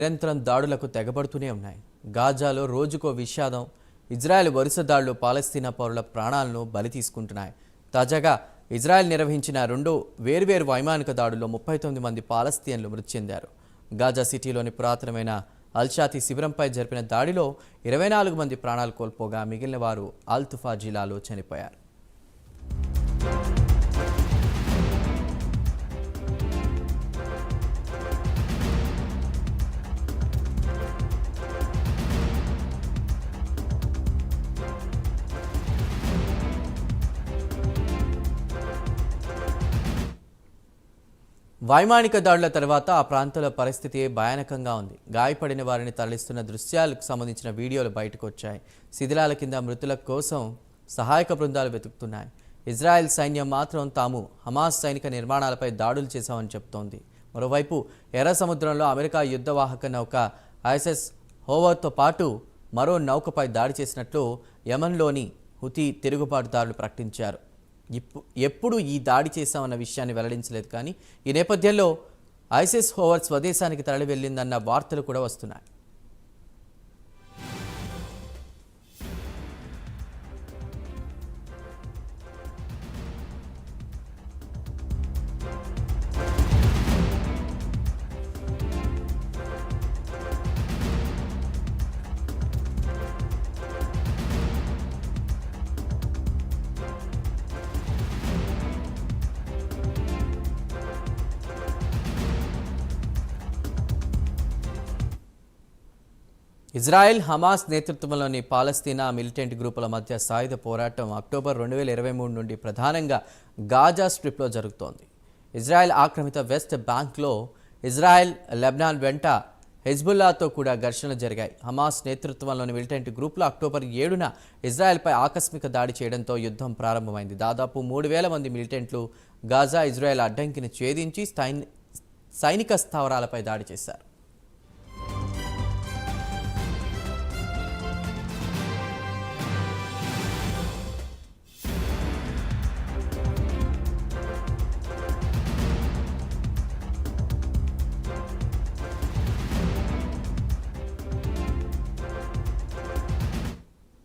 నిరంతరం దాడులకు తెగబడుతూనే ఉన్నాయి. గాజాలో రోజుకో విషాదం. ఇజ్రాయెల్ వరుస దాడులు పాలస్తీనా పౌరుల ప్రాణాలను బలి తీసుకుంటున్నాయి. తాజాగా ఇజ్రాయెల్ నిర్వహించిన రెండు వేర్వేరు వైమానిక దాడుల్లో 39 మంది పాలస్తీన్లు మృతి చెందారు. గాజా సిటీలోని పురాతనమైన అల్షాతి శిబిరంపై జరిపిన దాడిలో 24 మంది ప్రాణాలు కోల్పోగా మిగిలిన వారు అల్-తుఫా జిల్లాలో చనిపోయారు. వైమానిక దాడుల తర్వాత ఆ ప్రాంతంలో పరిస్థితి భయానకంగా ఉంది. గాయపడిన వారిని తరలిస్తున్న దృశ్యాలకు సంబంధించిన వీడియోలు బయటకు వచ్చాయి. శిథిలాల కింద మృతుల కోసం సహాయక బృందాలు వెతుకుతున్నాయి. ఇజ్రాయెల్ సైన్యం మాత్రం తాము హమాస్ సైనిక నిర్మాణాలపై దాడులు చేశామని చెబుతోంది. మరోవైపు ఎర్ర సముద్రంలో అమెరికా యుద్ధవాహక నౌక ఐఎస్ఎస్ హోవర్తో పాటు మరో నౌకపై దాడి చేసినట్లు యెమెన్లోని హుతీ తిరుగుబాటుదారులు ప్రకటించారు. ఎప్పుడు ఈ దాడి చేశామన్న విషయాన్ని వెల్లడించలేదు. కానీ ఈ నేపథ్యంలో ఐసిస్ హోవర్ స్వదేశానికి తరలి వెళ్ళిందన్న వార్తలు కూడా వస్తున్నాయి. ఇజ్రాయెల్ హమాస్ నేతృత్వంలోని పాలస్తీనా మిలిటెంట్ గ్రూపుల మధ్య సాయుధ పోరాటం అక్టోబర్ 2023 నుండి ప్రధానంగా గాజా స్ట్రిప్లో జరుగుతోంది. ఇజ్రాయెల్ ఆక్రమిత వెస్ట్ బ్యాంక్లో ఇజ్రాయెల్ లెబనాన్ వెంట హెజ్బుల్లాతో కూడా ఘర్షణలు జరిగాయి. హమాస్ నేతృత్వంలోని మిలిటెంట్ గ్రూపులు అక్టోబర్ 7న ఇజ్రాయెల్పై ఆకస్మిక దాడి చేయడంతో యుద్ధం ప్రారంభమైంది. దాదాపు 3000 మంది మిలిటెంట్లు గాజా ఇజ్రాయెల్ అడ్డంకిని ఛేదించి సైనిక స్థావరాలపై దాడి చేశారు.